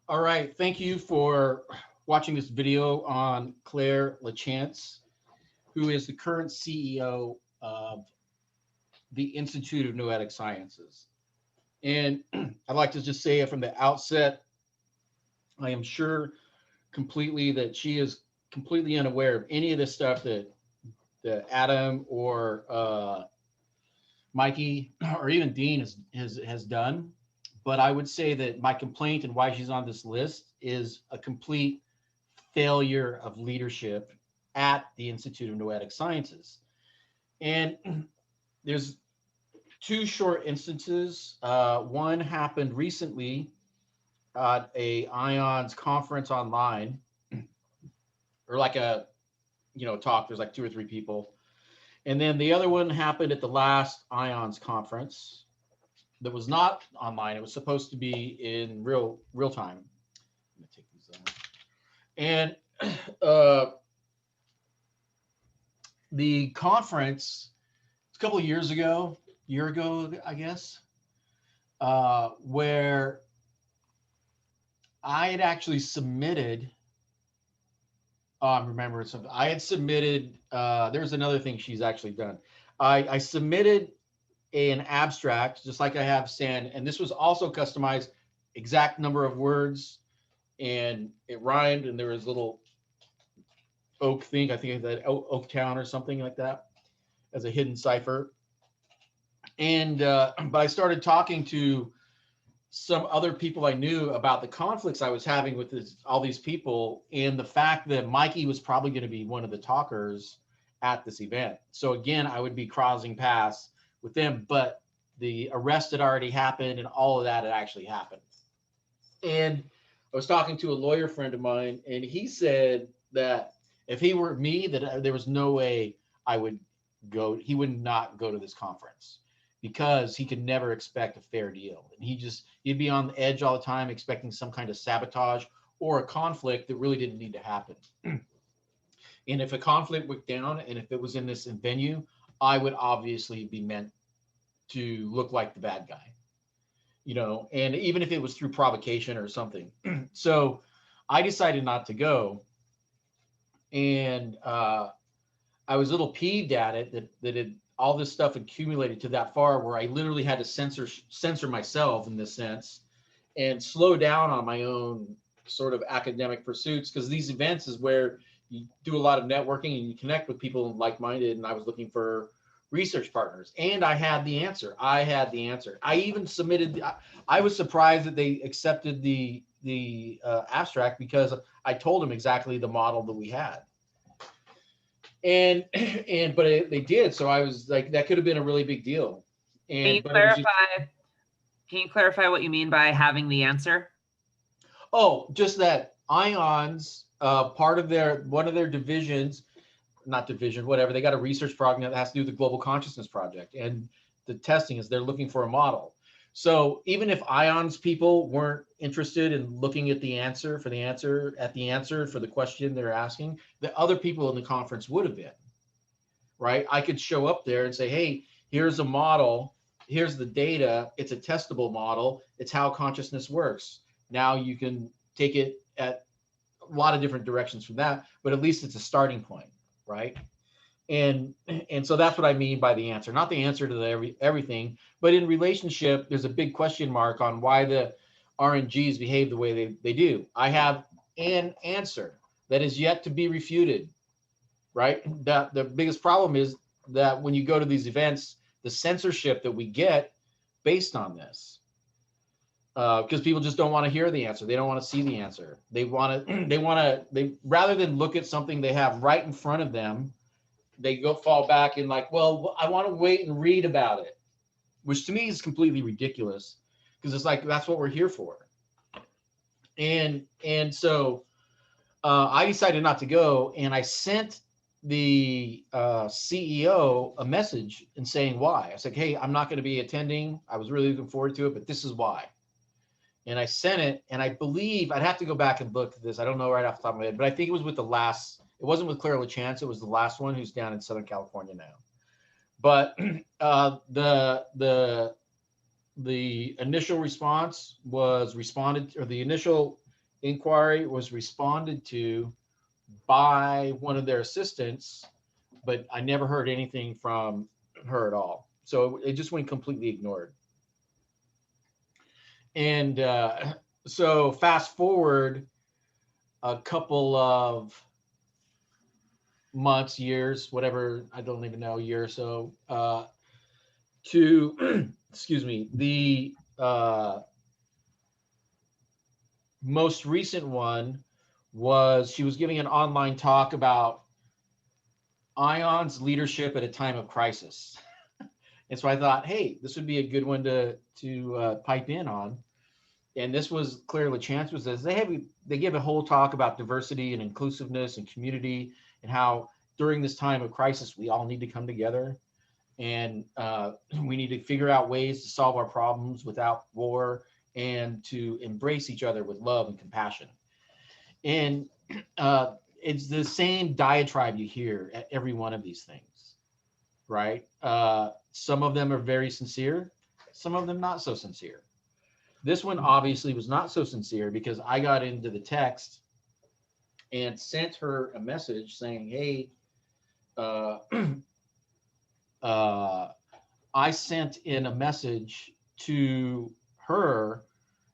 All right, thank you for watching this video on Claire Lachance, who is the current CEO of the Institute of Noetic Sciences. And I'd like to just say from the outset, I am sure completely that she is completely unaware of any of this stuff that Adam or Mikey or even Dean has done. But I would say that my complaint and why she's on this list is a complete failure of leadership at the Institute of Noetic Sciences. And there's two short instances. One happened recently at a IONS conference online, or like a talk. There's like two or three people, and then the other one happened at the last IONS conference that was not online. It was supposed to be in real time. Let me take these out. And uh, the conference a couple of years ago, year ago, I guess, where I had actually submitted. Oh, I'm remembering something. I had submitted. There's another thing she's actually done. I submitted an abstract, just like I have Stan, and this was also customized, exact number of words, and it rhymed, and there was a little oak thing. I think that Oak Town or something like that as a hidden cipher. And but I started talking to some other people I knew about the conflicts I was having with all these people, and the fact that Mikey was probably going to be one of the talkers at this event. So again, I would be crossing paths with them, but the arrest had already happened and all of that had actually happened. And I was talking to a lawyer friend of mine, and he said that if he were me, that there was no way I would go. He would not go to this conference because he could never expect a fair deal. And he'd be on the edge all the time, expecting some kind of sabotage or a conflict that really didn't need to happen. And if a conflict went down, and if it was in this venue, I would obviously be meant to look like the bad guy, and even if it was through provocation or something. So I decided not to go. And I was a little peeved at it that all this stuff accumulated to that far where I literally had to censor myself in this sense and slow down on my own sort of academic pursuits, because these events is where you do a lot of networking and you connect with people like-minded. And I was looking for research partners, and I had the answer. I even submitted. I was surprised that they accepted the abstract, because I told them exactly the model that we had. And they did. So I was like, that could have been a really big deal. Can you But it was just, clarify what you mean by having the answer? just that IONS, part of one of their divisions, not division, whatever, they got a research program that has to do with the Global Consciousness Project, and the testing is they're looking for a model. So even if IONS people weren't interested in looking at the answer for the question they're asking, the other people in the conference would have been, right? I could show up there and say, hey, here's a model, here's the data, it's a testable model, it's how consciousness works. Now you can take it at a lot of different directions from that, but at least it's a starting point, right? And so that's what I mean by the answer, not the answer to everything, but in relationship, there's a big question mark on why the RNGs behave the way they do. I have an answer that is yet to be refuted, right? That the biggest problem is that when you go to these events, the censorship that we get based on this, because people just don't want to hear the answer. They don't want to see the answer. They rather than look at something they have right in front of them, they fall back and like, well, I want to wait and read about it, which to me is completely ridiculous, because it's like, that's what we're here for. And so I decided not to go, and I sent the CEO a message and saying why. I said, hey, I'm not going to be attending. I was really looking forward to it, but this is why. And I sent it, and I believe, I'd have to go back and look at this. I don't know right off the top of my head, but I think it was with it wasn't with Claire Lachance. It was the last one, who's down in Southern California now. But the initial response was the initial inquiry was responded to by one of their assistants, but I never heard anything from her at all. So it just went completely ignored. And so fast forward a couple of months, years, whatever, I don't even know, year or so, to, excuse me, the most recent one was she was giving an online talk about IONS leadership at a time of crisis. And so I thought, hey, this would be a good one to pipe in on. And this was Claire Lachance was this. They give a whole talk about diversity and inclusiveness and community and how during this time of crisis we all need to come together and we need to figure out ways to solve our problems without war and to embrace each other with love and compassion. And it's the same diatribe you hear at every one of these things, right? Some of them are very sincere, some of them not so sincere. This one obviously was not so sincere because I got into the text and sent her a message saying, hey, uh, uh, I sent in a message to her.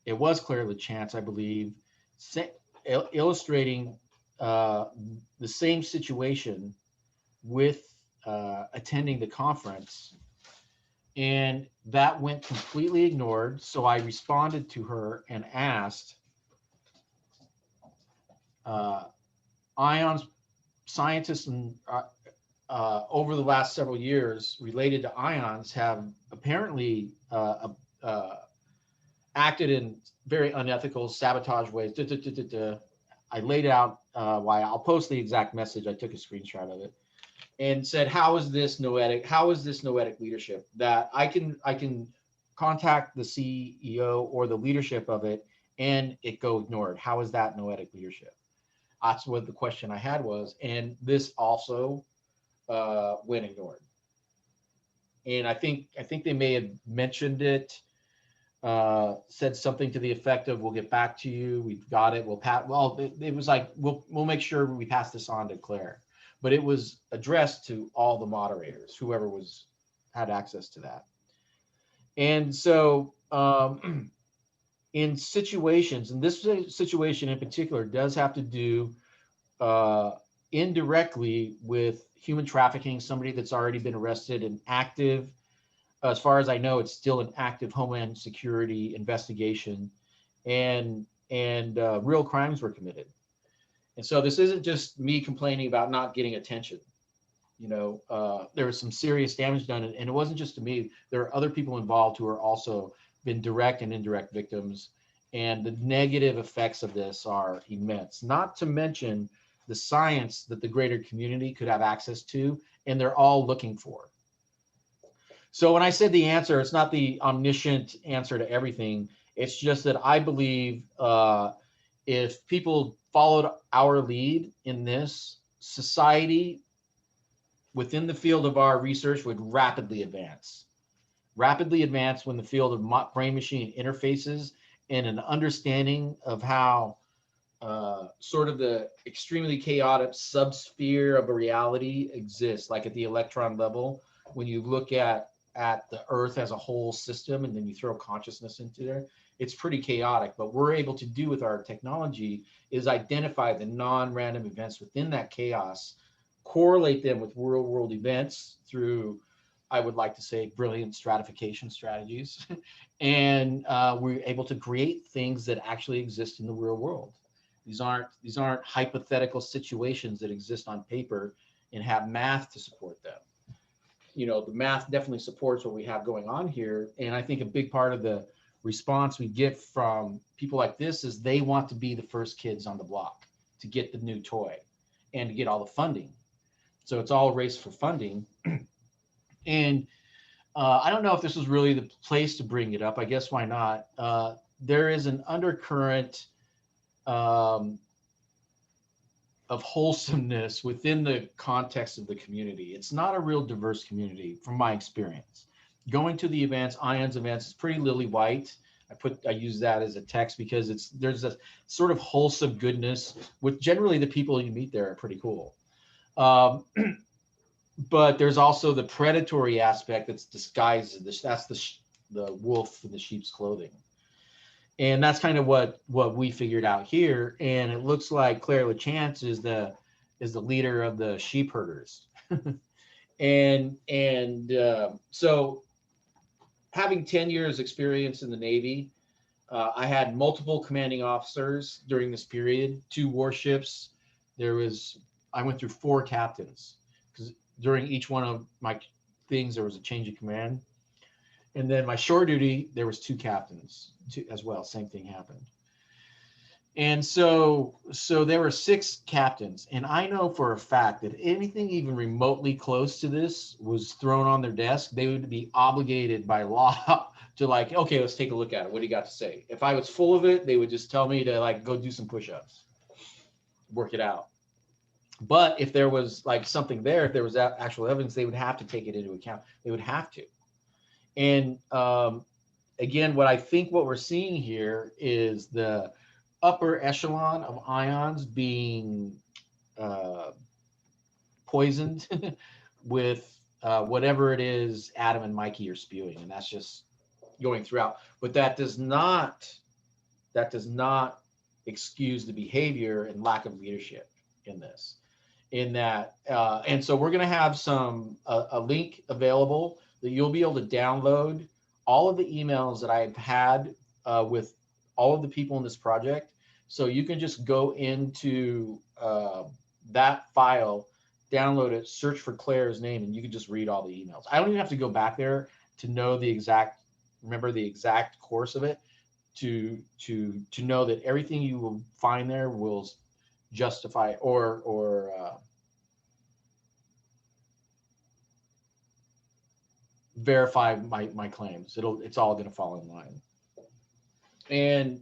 It was Claire Lachance, I believe, illustrating uh, the same situation with attending the conference. And that went completely ignored. So I responded to her and asked, uh, IONS scientists and over the last several years related to ions have apparently acted in very unethical sabotage ways. I laid out why. I'll post the exact message. I took a screenshot of it and said, how is this noetic? How is this noetic leadership that I can contact the CEO or the leadership of it and it go ignored? How is that noetic leadership? That's what the question I had was. And this also went ignored. And I think they may have mentioned it, said something to the effect of, "We'll get back to you. We've got it. We'll pass." Well, it was like, "We'll make sure we pass this on to Claire," but it was addressed to all the moderators, whoever was had access to that. And so, in situations, and this situation in particular does have to do uh, indirectly with human trafficking, somebody that's already been arrested and active. As far as I know, it's still an active Homeland Security investigation, and real crimes were committed. And so this isn't just me complaining about not getting attention. There was some serious damage done, and it wasn't just to me. There are other people involved who are also been direct and indirect victims, and the negative effects of this are immense. Not to mention the science that the greater community could have access to, and they're all looking for. So when I said the answer, it's not the omniscient answer to everything. It's just that I believe if people followed our lead in this, society within the field of our research would rapidly advance when the field of brain machine interfaces and an understanding of how sort of the extremely chaotic subsphere of a reality exists, like at the electron level. When you look at the Earth as a whole system, and then you throw consciousness into there, it's pretty chaotic. But we're able to do with our technology is identify the non-random events within that chaos, correlate them with real world events through, I would like to say, brilliant stratification strategies, and we're able to create things that actually exist in the real world. These aren't hypothetical situations that exist on paper and have math to support them. The math definitely supports what we have going on here. And I think a big part of the response we get from people like this is they want to be the first kids on the block to get the new toy and to get all the funding. So it's all a race for funding. And I don't know if this was really the place to bring it up. I guess why not? There is an undercurrent um, of wholesomeness within the context of the community. It's not a real diverse community from my experience. Going to the events, IONS events, is pretty lily white. I use that as a text because there's a sort of wholesome goodness with generally the people you meet there are pretty cool. Um, but there's also the predatory aspect that's disguised as that's the wolf in the sheep's clothing. And that's kind of what we figured out here. And it looks like Claire Lachance is the leader of the sheep herders. And so having 10 years experience in the Navy, I had multiple commanding officers during this period, 2 warships. There was I went through 4 captains because during each one of my things there was a change of command. And then my shore duty, there was 2 captains as well. Same thing happened. And so there were 6 captains, and I know for a fact that anything even remotely close to this was thrown on their desk, they would be obligated by law to like, okay, let's take a look at it. What do you got to say? If I was full of it, they would just tell me to like go do some push-ups, work it out. But if there was like something there, if there was actual evidence, they would have to take it into account. They would have to. And again, what we're seeing here is the upper echelon of ions being uh, poisoned with whatever it is Adam and Mikey are spewing, and that's just going throughout. But that does not excuse the behavior and lack of leadership in this. In that, and so we're going to have a link available that you'll be able to download all of the emails that I've had with all of the people in this project. So you can just go into that file, download it, search for Claire's name, and you can just read all the emails. I don't even have to go back there to know remember the exact course of it, to know that everything you will find there will justify or verify my claims. It's all going to fall in line. And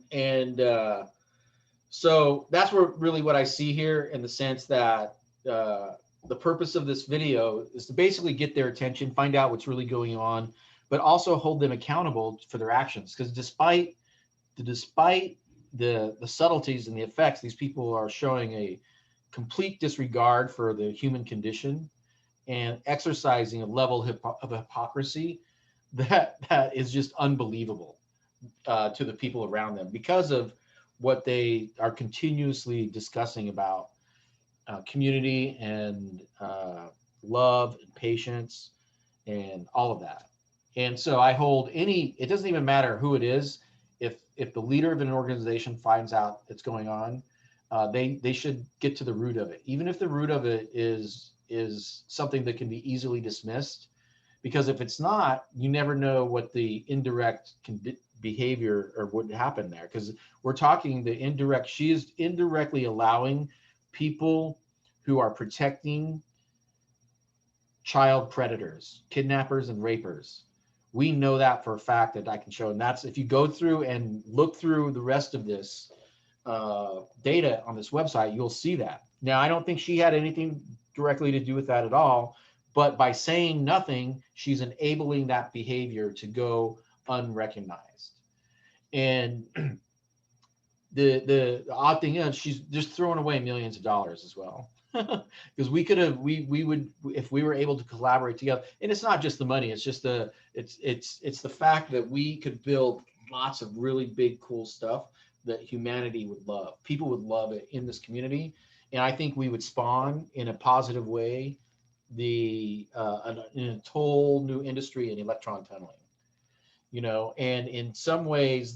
so that's really what I see here, in the sense that the purpose of this video is to basically get their attention, find out what's really going on, but also hold them accountable for their actions. Because despite the subtleties and the effects, these people are showing a complete disregard for the human condition and exercising a level of hypocrisy that is just unbelievable to the people around them, because of what they are continuously discussing about community and love and patience and all of that. And so I hold it doesn't even matter who it is. If the leader of an organization finds out it's going on, they should get to the root of it, even if the root of it is something that can be easily dismissed. Because if it's not, you never know what the indirect behavior or what happened there. Because we're talking she is indirectly allowing people who are protecting child predators, kidnappers, and rapers. We know that for a fact, that I can show. And that's, if you go through and look through the rest of this data on this website, you'll see that. Now, I don't think she had anything directly to do with that at all, but by saying nothing, she's enabling that behavior to go unrecognized. And the odd thing is, she's just throwing away millions of dollars as well. Because we would, if we were able to collaborate together. And it's not just the money, it's just it's the fact that we could build lots of really big, cool stuff that humanity would love. People would love it in this community. And I think we would spawn, in a positive way, an whole new industry in electron tunneling. And in some ways,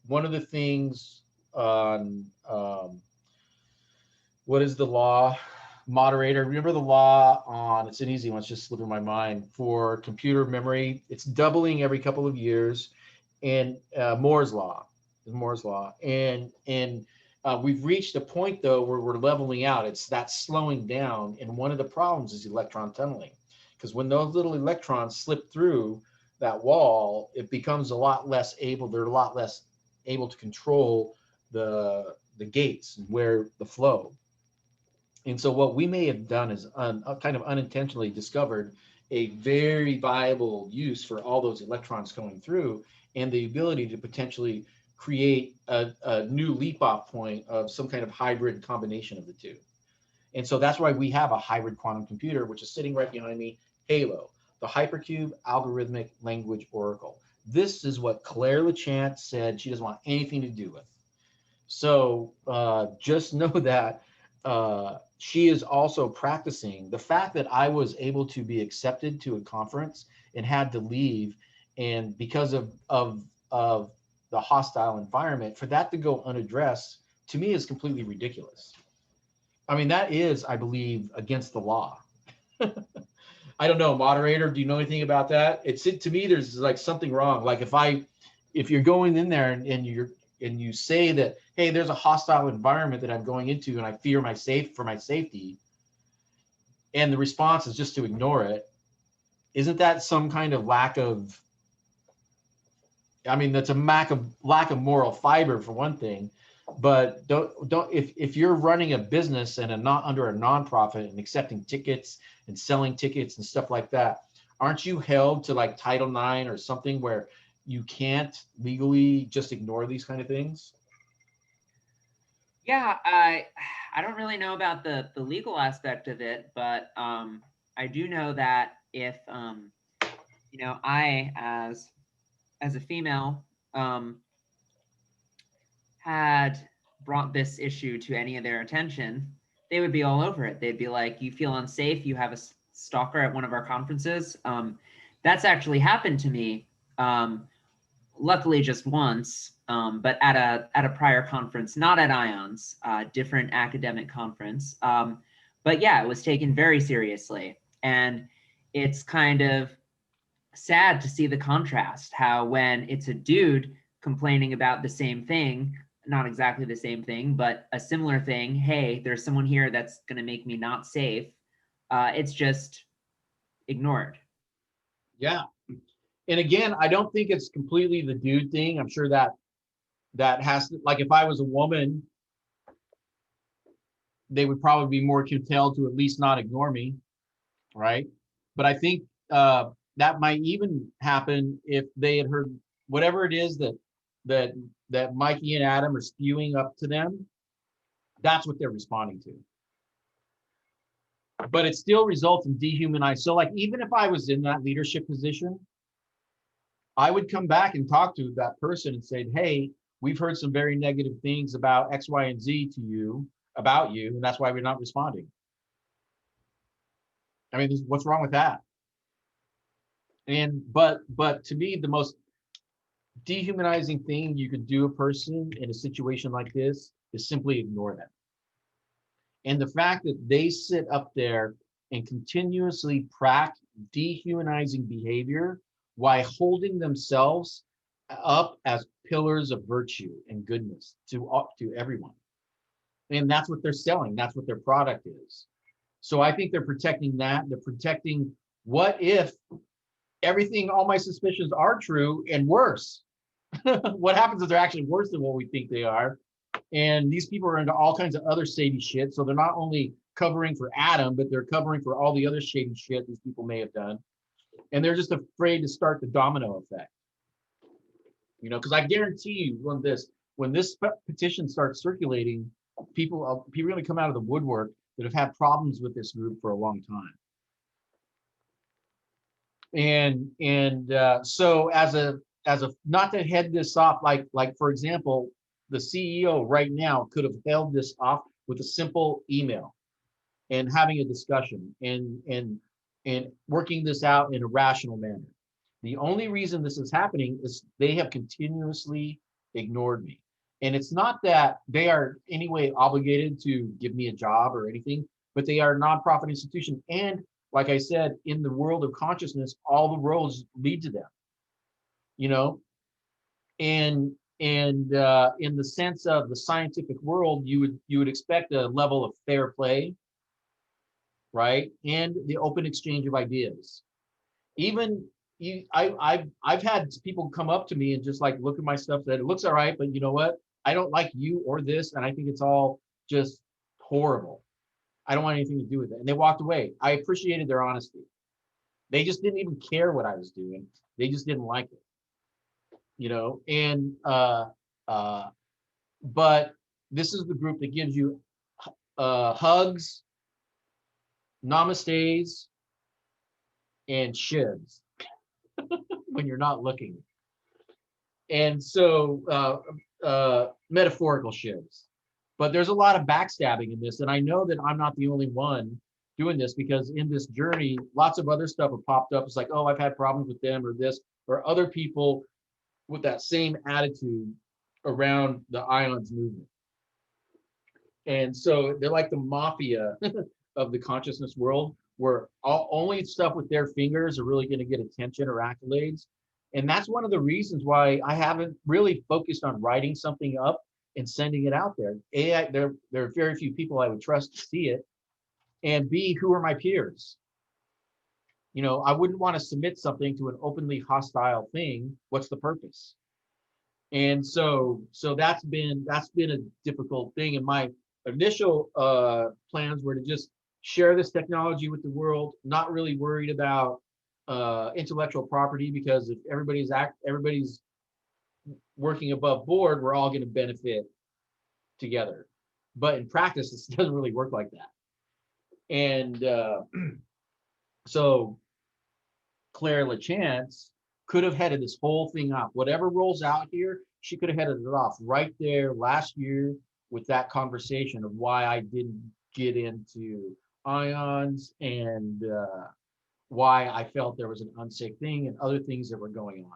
one of the things on what is the law moderator? Remember the law on, it's an easy one, it's just slipping my mind, for computer memory. It's doubling every couple of years. And Moore's law, and we've reached a point, though, where we're leveling out. It's that slowing down. And one of the problems is electron tunneling, because when those little electrons slip through that wall, it becomes they're a lot less able to control the gates and where the flow. And so what we may have done is kind of unintentionally discovered a very viable use for all those electrons going through. and the ability to potentially create a new leap off point of some kind of hybrid combination of the two. And so that's why we have a hybrid quantum computer, which is sitting right behind me, HALO, the Hypercube Algorithmic Language Oracle. This is what Claire Lachance said she doesn't want anything to do with. So just know that she is also practicing. The fact that I was able to be accepted to a conference and had to leave, and because of the hostile environment, for that to go unaddressed to me is completely ridiculous. I mean, that is, I believe, against the law. I don't know, moderator. Do you know anything about that? It's to me. There's like something wrong. Like if you're going in there and you say that, hey, there's a hostile environment that I'm going into, and I fear for my safety, and the response is just to ignore it. Isn't that some kind of lack of? I mean, that's a lack of moral fiber for one thing. But don't if you're running a business and not under a nonprofit and accepting tickets and selling tickets and stuff like that, aren't you held to like Title IX or something where you can't legally just ignore these kind of things? Yeah, I don't really know about the legal aspect of it, but I do know that if I as a female had brought this issue to any of their attention, they would be all over it. They'd be like, "You feel unsafe? You have a stalker at one of our conferences." That's actually happened to me. Luckily, just once, but at a prior conference, not at IONS, different academic conference. But yeah, it was taken very seriously, and it's kind of sad to see the contrast. How when it's a dude complaining about the same thing, not exactly the same thing, but a similar thing. Hey, there's someone here that's going to make me not safe. It's just ignored. Yeah. And again, I don't think it's completely the dude thing. I'm sure that has to, like, if I was a woman, they would probably be more compelled to at least not ignore me, right? But I think that might even happen if they had heard whatever it is that that Mikey and Adam are spewing up to them. That's what they're responding to. But it still results in dehumanized. So, like, even if I was in that leadership position, I would come back and talk to that person and say, "Hey, we've heard some very negative things about X, Y, and Z to you about you, and that's why we're not responding." I mean, what's wrong with that? And but to me, the most dehumanizing thing you could do a person in a situation like this is simply ignore them. And the fact that they sit up there and continuously practice dehumanizing behavior while holding themselves up as pillars of virtue and goodness to everyone. And that's what they're selling. That's what their product is. So I think they're protecting that. They're protecting what if everything, all my suspicions are true and worse. What happens is they're actually worse than what we think they are. And these people are into all kinds of other shady shit. So they're not only covering for Adam, but they're covering for all the other shady shit these people may have done. And they're just afraid to start the domino effect. Because I guarantee you when this petition starts circulating, people are going to come out of the woodwork that have had problems with this group for a long time. And so as a not to head this off, like for example, the CEO right now could have held this off with a simple email and having a discussion and working this out in a rational manner. The only reason this is happening is they have continuously ignored me. And it's not that they are any way obligated to give me a job or anything, but they are a nonprofit institution. And like I said, in the world of consciousness, all the roads lead to them, you know, and in the sense of the scientific world, you would expect a level of fair play, right? And the open exchange of ideas. Even I've had people come up to me and just like look at my stuff, that it looks all right, but you know what? I don't like you or this, and I think it's all just horrible. I don't want anything to do with it. And they walked away. I appreciated their honesty. They just didn't even care what I was doing. They just didn't like it. you know, and uh, but this is the group that gives you hugs, namastes, and shivs when you're not looking. And so metaphorical shivs. But there's a lot of backstabbing in this, and I know that I'm not the only one doing this because in this journey, lots of other stuff have popped up. It's like, oh, I've had problems with them or this, or other people with that same attitude around the IONS movement. And so they're like the mafia of the consciousness world, where only stuff with their fingers are really going to get attention or accolades. And that's one of the reasons why I haven't really focused on writing something up and sending it out there. A, there are very few people I would trust to see it, and B, who are my peers? You know, I wouldn't want to submit something to an openly hostile thing. What's the purpose? And so that's been a difficult thing. And my initial plans were to just share this technology with the world, not really worried about intellectual property, because if everybody's working above board, we're all going to benefit together. But in practice, this doesn't really work like that. And so Claire Lachance could have headed this whole thing off. Whatever rolls out here, she could have headed it off right there last year with that conversation of why I didn't get into ions, and why I felt there was an unsafe thing and other things that were going on.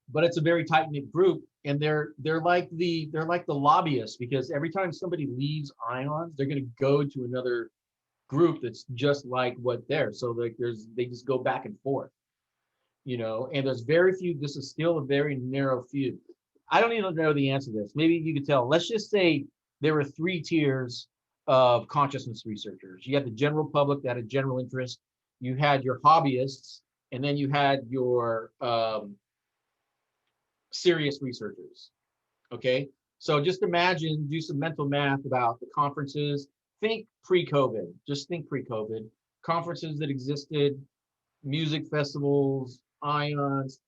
But it's a very tight knit group, and they're like the lobbyists, because every time somebody leaves ions, they're going to go to another group that's just like what they're. So like they just go back and forth, you know, and there's very few. This is still a very narrow few. I don't even know the answer to this. Maybe you could tell. Let's just say there were three tiers of consciousness researchers. You had the general public that had general interest, you had your hobbyists, and then you had your serious researchers. Okay, so just imagine, do some mental math about the conferences. Think pre-COVID. Just think pre-COVID conferences that existed, music festivals, ions,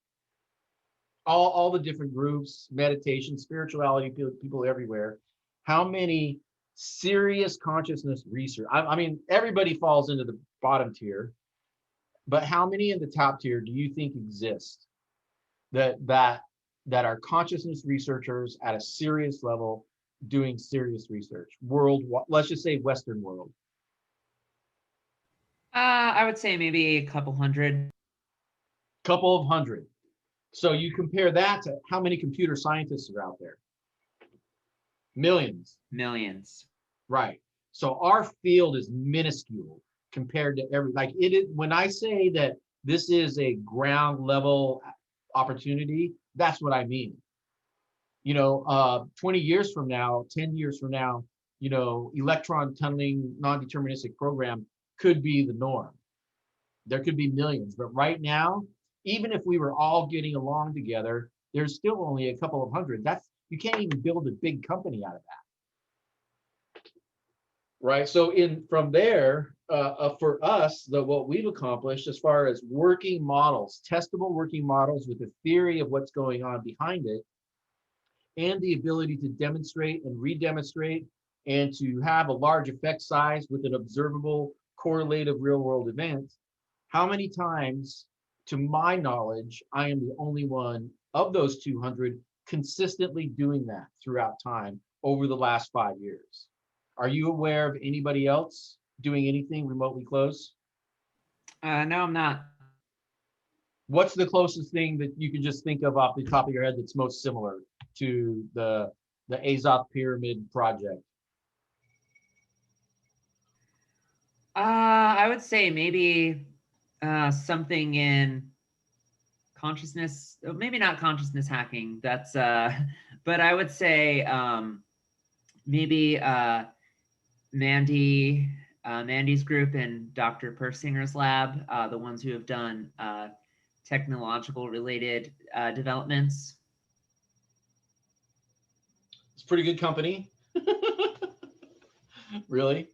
all the different groups, meditation, spirituality, people everywhere. How many serious consciousness research? I mean, everybody falls into the bottom tier, but how many in the top tier do you think exist that are consciousness researchers at a serious level doing serious research? World, let's just say Western world. I would say maybe a couple hundred. Couple of hundred. So you compare that to how many computer scientists are out there? Millions. Millions. Right. So our field is minuscule compared to like it is. When I say that this is a ground level opportunity, that's what I mean. You know, 20 years from now, 10 years from now, you know, electron tunneling non-deterministic program could be the norm. There could be millions, but right now, even if we were all getting along together, there's still only a couple of hundred. That's, you can't even build a big company out of that. Right. So in from there, for us, what we've accomplished as far as working models, testable working models with a theory of what's going on behind it, and the ability to demonstrate and redemonstrate, and to have a large effect size with an observable correlative real world event. How many times, to my knowledge, I am the only one of those 200 consistently doing that throughout time over the last 5 years? Are you aware of anybody else doing anything remotely close? No, I'm not. What's the closest thing that you can just think of off the top of your head that's most similar to the Azoth Pyramid project? I would say maybe something in consciousness, maybe not consciousness hacking. That's but I would say maybe Mandy's group and Dr. Persinger's lab, the ones who have done technological related developments. It's pretty good company. Really.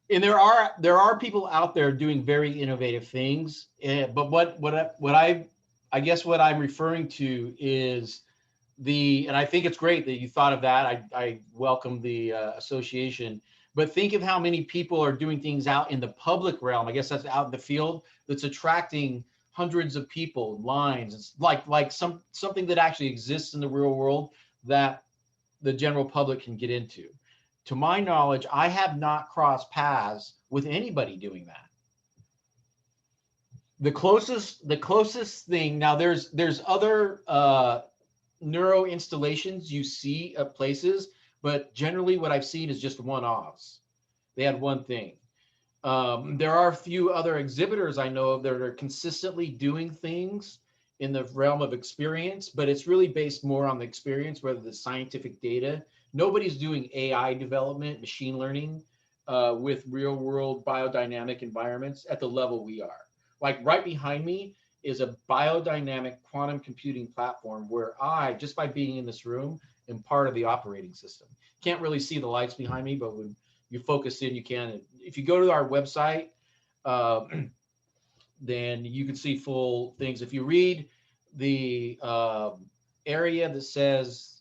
And there are people out there doing very innovative things. But what I I guess what I'm referring to is and I think it's great that you thought of that. I welcome the association, but think of how many people are doing things out in the public realm. I guess that's out in the field that's attracting hundreds of people, lines. It's like something that actually exists in the real world that the general public can get into. To my knowledge, I have not crossed paths with anybody doing that. The closest thing now, there's other neuro installations you see at places, but generally what I've seen is just one-offs. They had one thing. There are a few other exhibitors I know of that are consistently doing things in the realm of experience, but it's really based more on the experience rather than scientific data. Nobody's doing AI development, machine learning with real world biodynamic environments at the level we are. Like right behind me is a biodynamic quantum computing platform where I, just by being in this room, am part of the operating system. Can't really see the lights behind me, but when you focus in, you can. If you go to our website, uh, then you can see full things. If you read the area that says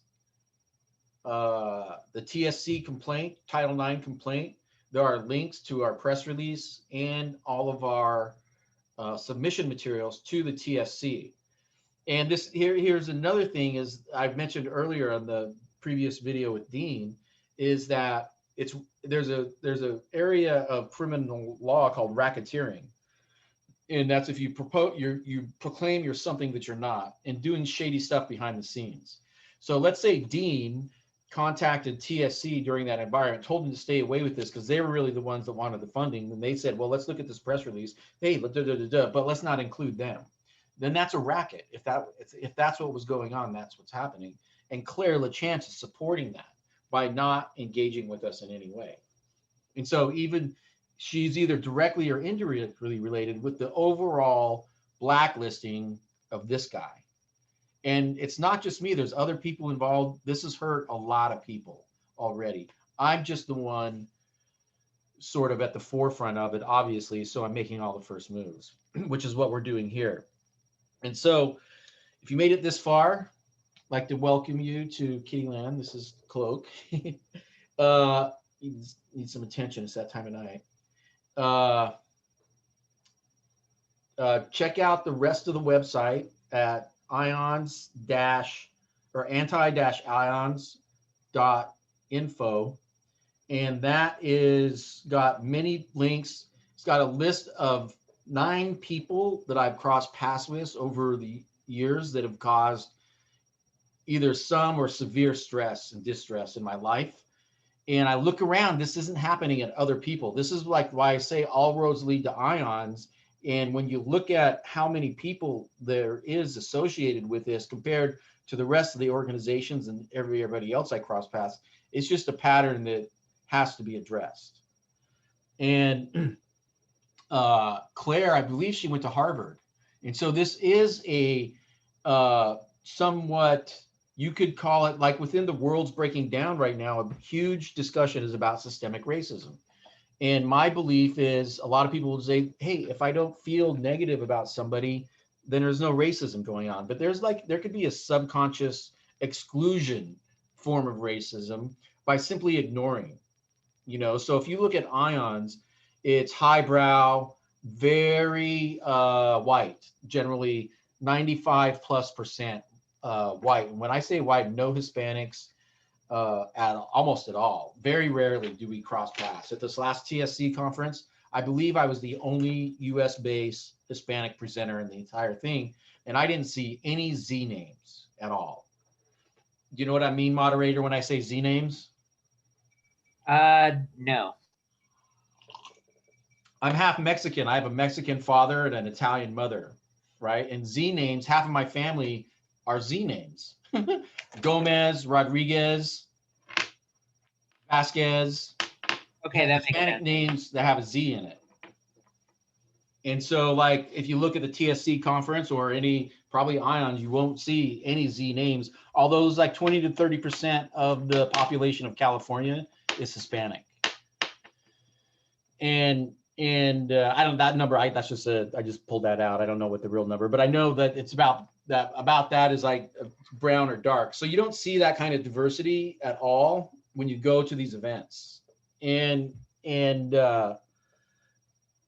the TSC complaint, Title IX complaint, there are links to our press release and all of our submission materials to the TSC. And here's another thing, is I've mentioned earlier on the previous video with Dean, is that there's a area of criminal law called racketeering, and that's if you proclaim you're something that you're not and doing shady stuff behind the scenes. So let's say Dean contacted TSC during that environment, told them to stay away with this because they were really the ones that wanted the funding, and they said, well, let's look at this press release, hey, but let's not include them. Then that's a racket. If that's what was going on, that's what's happening. And Claire Lachance is supporting that by not engaging with us in any way. And so even she's either directly or indirectly related with the overall blacklisting of this guy. And it's not just me, there's other people involved. This has hurt a lot of people already. I'm just the one sort of at the forefront of it, obviously. So I'm making all the first moves, which is what we're doing here. And so if you made it this far, I'd like to welcome you to Kittyland. This is Cloak. Need some attention. It's that time of night. Uh, Check out the rest of the website at ions dash or anti-ions .info, and that is got many links. It's got a list of 9 people that I've crossed paths with over the years that have caused either some or severe stress and distress in my life. And I look around, this isn't happening at other people. This is like why I say all roads lead to IONS. And when you look at how many people there is associated with this compared to the rest of the organizations and everybody else I cross paths, it's just a pattern that has to be addressed. And Claire, I believe she went to Harvard. And so this is a somewhat, you could call it, like within the world's breaking down right now, a huge discussion is about systemic racism. And my belief is a lot of people will say, hey, if I don't feel negative about somebody, then there's no racism going on. But there could be a subconscious exclusion form of racism by simply ignoring, So if you look at IONS, it's highbrow, very white, generally 95+% white. And when I say white, no Hispanics, almost at all. Very rarely do we cross paths. At this last TSC conference, I believe I was the only US-based Hispanic presenter in the entire thing, and I didn't see any Z names at all. Do you know what I mean, moderator, when I say Z names? No. I'm half Mexican. I have a Mexican father and an Italian mother, right? And Z names, half of my family are Z names. Gomez, Rodriguez, Vasquez. Okay, that makes Hispanic sense. names that have a Z in it. And so, like, if you look at the TSC conference or any probably IONS, you won't see any Z names. Although it's like 20 to 30% of the population of California is Hispanic. And And I don't that number. That's just I just pulled that out. I don't know what the real number, but I know that it's about that is like brown or dark. So you don't see that kind of diversity at all when you go to these events. And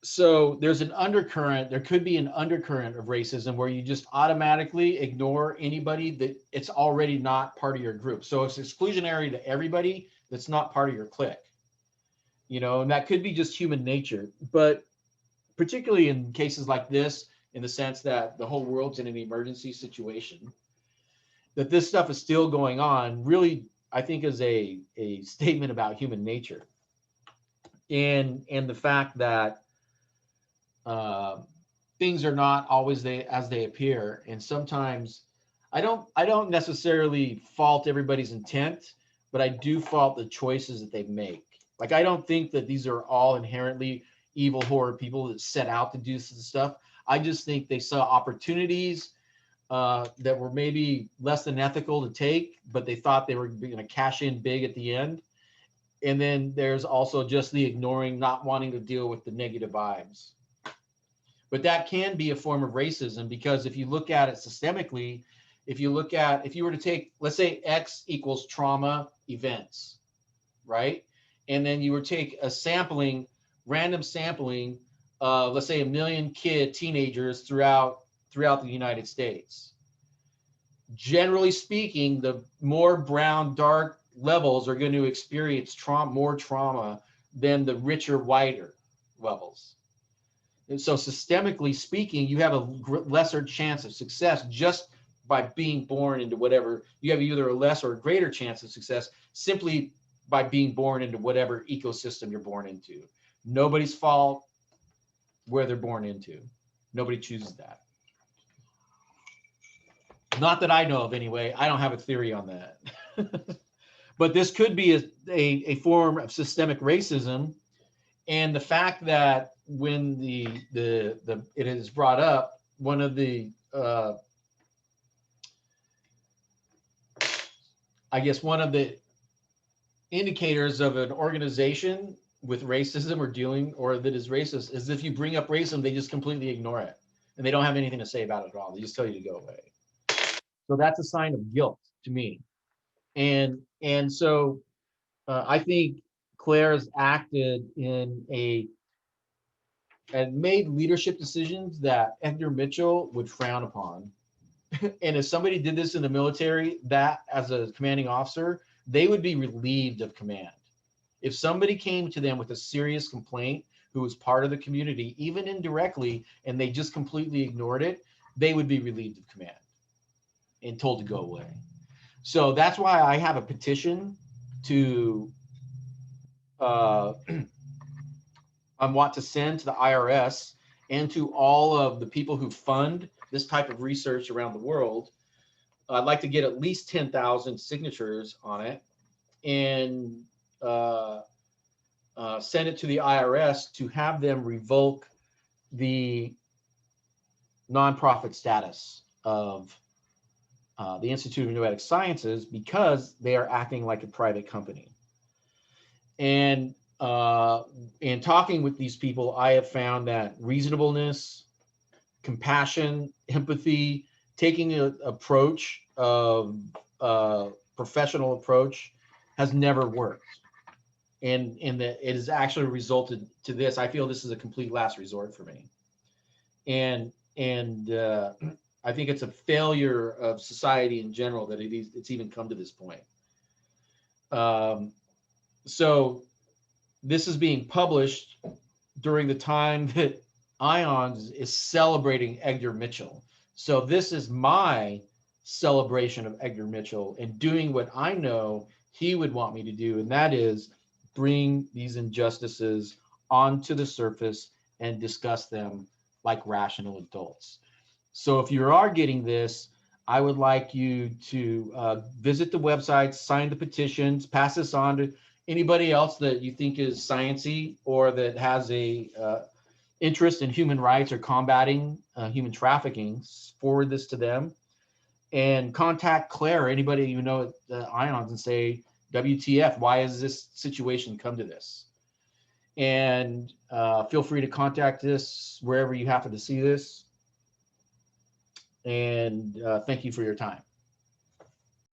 so there's an undercurrent. There could be an undercurrent of racism where you just automatically ignore anybody that it's already not part of your group. So it's exclusionary to everybody that's not part of your clique. And that could be just human nature. But particularly in cases like this, in the sense that the whole world's in an emergency situation, that this stuff is still going on, really, I think is a statement about human nature and the fact that uh, things are not always as they appear. And sometimes I don't necessarily fault everybody's intent, but I do fault the choices that they make. Like I don't think that these are all inherently evil horror people that set out to do some stuff. I just think they saw opportunities that were maybe less than ethical to take, but they thought they were going to cash in big at the end. And then there's also just the ignoring, not wanting to deal with the negative vibes. But that can be a form of racism because if you look at it systemically, if you were to take, let's say X equals trauma events, right? And then you were to take a random sampling of, let's say, a million teenagers throughout the United States. Generally speaking, the more brown, dark levels are going to experience more trauma than the richer, whiter levels. And so systemically speaking, you have a lesser chance of success just by being born into whatever. You have either a less or a greater chance of success simply by being born into whatever ecosystem you're born into. Nobody's fault where they're born into. Nobody chooses that. Not that I know of anyway. I don't have a theory on that. But this could be a form of systemic racism. And the fact that when it is brought up, one of the I guess one of the indicators of an organization with racism or that is racist is if you bring up racism, they just completely ignore it and they don't have anything to say about it at all. They just tell you to go away. So that's a sign of guilt to me. And so I think Claire has acted and made leadership decisions that Edgar Mitchell would frown upon. And if somebody did this in the military, that as a commanding officer, they would be relieved of command. If somebody came to them with a serious complaint who was part of the community, even indirectly, and they just completely ignored it, they would be relieved of command and told to go away. So that's why I have a petition to uh, I want to send to the IRS and to all of the people who fund this type of research around the world. I'd like to get at least 10,000 signatures on it and uh, send it to the IRS to have them revoke the nonprofit status of the Institute of Noetic Sciences because they are acting like a private company. And in talking with these people, I have found that reasonableness, compassion, empathy, taking an approach of professional approach has never worked. And that it has actually resulted to this. I feel this is a complete last resort for me. And I think it's a failure of society in general that it's even come to this point. So this is being published during the time that IONS is celebrating Edgar Mitchell. So this is my celebration of Edgar Mitchell and doing what I know he would want me to do, and that is bring these injustices onto the surface and discuss them like rational adults. So if you are getting this, I would like you to visit the website, sign the petitions, pass this on to anybody else that you think is sciencey or that has a interest in human rights or combating human trafficking. Forward this to them and contact Claire or anybody you know at IONS and say, WTF, why has this situation come to this? And feel free to contact us wherever you happen to see this. And thank you for your time.